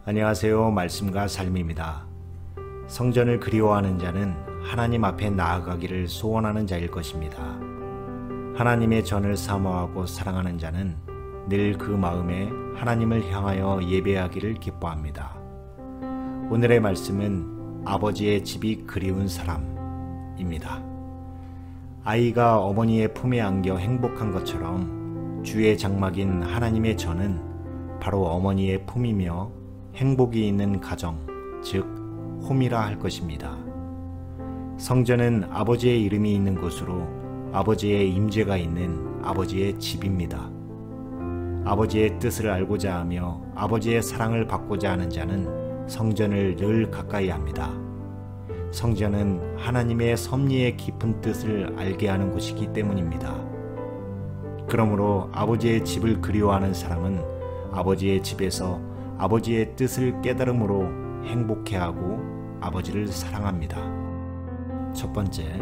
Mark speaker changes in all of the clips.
Speaker 1: 안녕하세요. 말씀과 삶입니다. 성전을 그리워하는 자는 하나님 앞에 나아가기를 소원하는 자일 것입니다. 하나님의 전을 사모하고 사랑하는 자는 늘 그 마음에 하나님을 향하여 예배하기를 기뻐합니다. 오늘의 말씀은 아버지의 집이 그리운 사람입니다. 아이가 어머니의 품에 안겨 행복한 것처럼 주의 장막인 하나님의 전은 바로 어머니의 품이며 행복이 있는 가정, 즉 홈이라 할 것입니다. 성전은 아버지의 이름이 있는 곳으로 아버지의 임재가 있는 아버지의 집입니다. 아버지의 뜻을 알고자 하며 아버지의 사랑을 받고자 하는 자는 성전을 늘 가까이 합니다. 성전은 하나님의 섭리의 깊은 뜻을 알게 하는 곳이기 때문입니다. 그러므로 아버지의 집을 그리워하는 사람은 아버지의 집에서 아버지의 뜻을 깨달음으로 행복해하고 아버지를 사랑합니다. 첫 번째,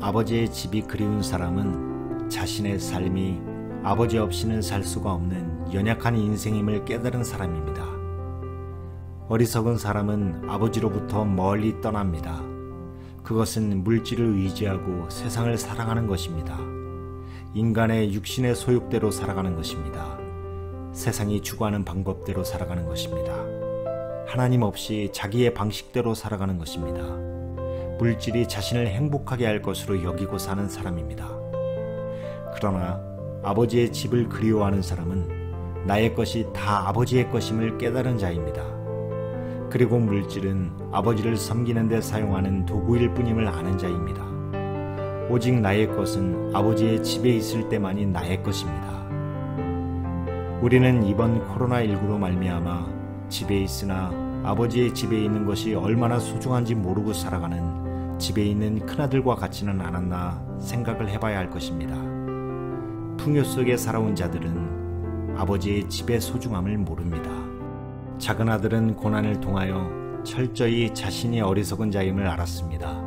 Speaker 1: 아버지의 집이 그리운 사람은 자신의 삶이 아버지 없이는 살 수가 없는 연약한 인생임을 깨달은 사람입니다. 어리석은 사람은 아버지로부터 멀리 떠납니다. 그것은 물질을 의지하고 세상을 사랑하는 것입니다. 인간의 육신의 소욕대로 살아가는 것입니다. 세상이 추구하는 방법대로 살아가는 것입니다. 하나님 없이 자기의 방식대로 살아가는 것입니다. 물질이 자신을 행복하게 할 것으로 여기고 사는 사람입니다. 그러나 아버지의 집을 그리워하는 사람은 나의 것이 다 아버지의 것임을 깨달은 자입니다. 그리고 물질은 아버지를 섬기는 데 사용하는 도구일 뿐임을 아는 자입니다. 오직 나의 것은 아버지의 집에 있을 때만이 나의 것입니다. 우리는 이번 코로나19로 말미암아 집에 있으나 아버지의 집에 있는 것이 얼마나 소중한지 모르고 살아가는 집에 있는 큰아들과 같지는 않았나 생각을 해봐야 할 것입니다. 풍요 속에 살아온 자들은 아버지의 집의 소중함을 모릅니다. 작은 아들은 고난을 통하여 철저히 자신이 어리석은 자임을 알았습니다.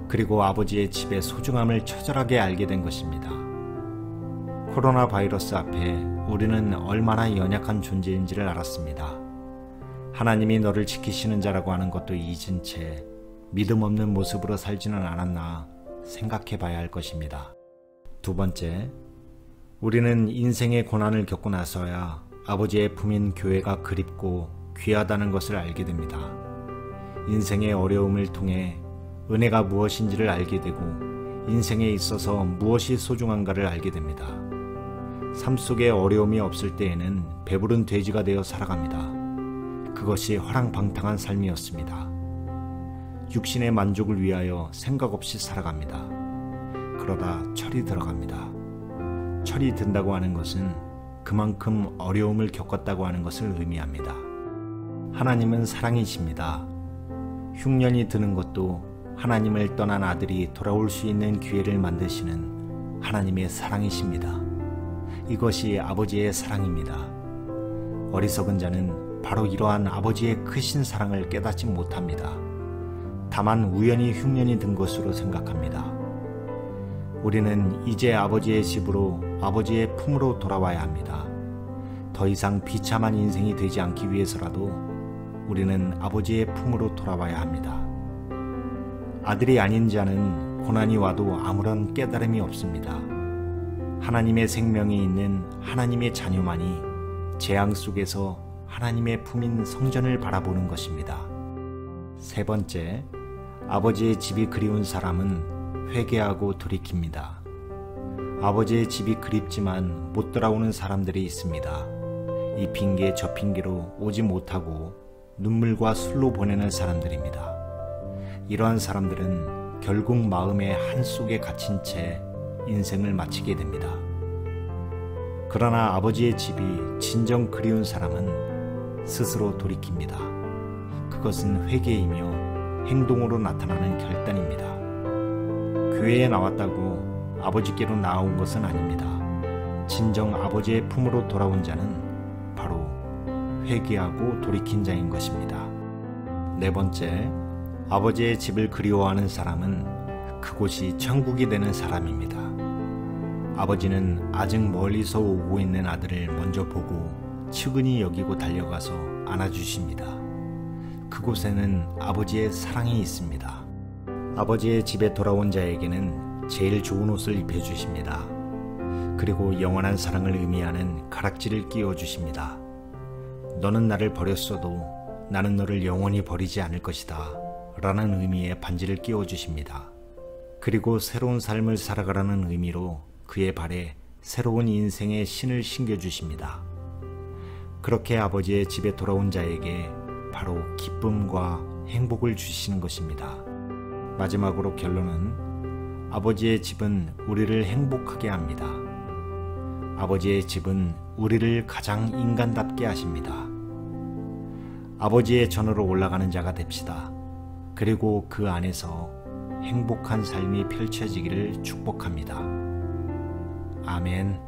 Speaker 1: 그리고 아버지의 집의 소중함을 처절하게 알게 된 것입니다. 코로나 바이러스 앞에 우리는 얼마나 연약한 존재인지를 알았습니다. 하나님이 너를 지키시는 자라고 하는 것도 잊은 채 믿음 없는 모습으로 살지는 않았나 생각해 봐야 할 것입니다. 두 번째, 우리는 인생의 고난을 겪고 나서야 아버지의 품인 교회가 그립고 귀하다는 것을 알게 됩니다. 인생의 어려움을 통해 은혜가 무엇인지를 알게 되고 인생에 있어서 무엇이 소중한가를 알게 됩니다. 삶 속에 어려움이 없을 때에는 배부른 돼지가 되어 살아갑니다. 그것이 화랑방탕한 삶이었습니다. 육신의 만족을 위하여 생각 없이 살아갑니다. 그러다 철이 들어갑니다. 철이 든다고 하는 것은 그만큼 어려움을 겪었다고 하는 것을 의미합니다. 하나님은 사랑이십니다. 흉년이 드는 것도 하나님을 떠난 아들이 돌아올 수 있는 기회를 만드시는 하나님의 사랑이십니다. 이것이 아버지의 사랑입니다. 어리석은 자는 바로 이러한 아버지의 크신 사랑을 깨닫지 못합니다. 다만 우연히 흉년이 든 것으로 생각합니다. 우리는 이제 아버지의 집으로 아버지의 품으로 돌아와야 합니다. 더 이상 비참한 인생이 되지 않기 위해서라도 우리는 아버지의 품으로 돌아와야 합니다. 아들이 아닌 자는 고난이 와도 아무런 깨달음이 없습니다. 하나님의 생명이 있는 하나님의 자녀만이 재앙 속에서 하나님의 품인 성전을 바라보는 것입니다. 세 번째, 아버지의 집이 그리운 사람은 회개하고 돌이킵니다. 아버지의 집이 그립지만 못 돌아오는 사람들이 있습니다. 이 핑계 저 핑계로 오지 못하고 눈물과 술로 보내는 사람들입니다. 이러한 사람들은 결국 마음의 한속에 갇힌 채 인생을 마치게 됩니다. 그러나 아버지의 집이 진정 그리운 사람은 스스로 돌이킵니다. 그것은 회개이며 행동으로 나타나는 결단입니다. 교회에 나왔다고 아버지께로 나아온 것은 아닙니다. 진정 아버지의 품으로 돌아온 자는 바로 회개하고 돌이킨 자인 것입니다. 네 번째, 아버지의 집을 그리워하는 사람은 그곳이 천국이 되는 사람입니다. 아버지는 아직 멀리서 오고 있는 아들을 먼저 보고 측은히 여기고 달려가서 안아주십니다. 그곳에는 아버지의 사랑이 있습니다. 아버지의 집에 돌아온 자에게는 제일 좋은 옷을 입혀주십니다. 그리고 영원한 사랑을 의미하는 가락지를 끼워주십니다. 너는 나를 버렸어도 나는 너를 영원히 버리지 않을 것이다 라는 의미의 반지를 끼워주십니다. 그리고 새로운 삶을 살아가라는 의미로 그의 발에 새로운 인생의 신을 신겨주십니다. 그렇게 아버지의 집에 돌아온 자에게 바로 기쁨과 행복을 주시는 것입니다. 마지막으로 결론은 아버지의 집은 우리를 행복하게 합니다. 아버지의 집은 우리를 가장 인간답게 하십니다. 아버지의 전으로 올라가는 자가 됩시다. 그리고 그 안에서 행복한 삶이 펼쳐지기를 축복합니다. 아멘.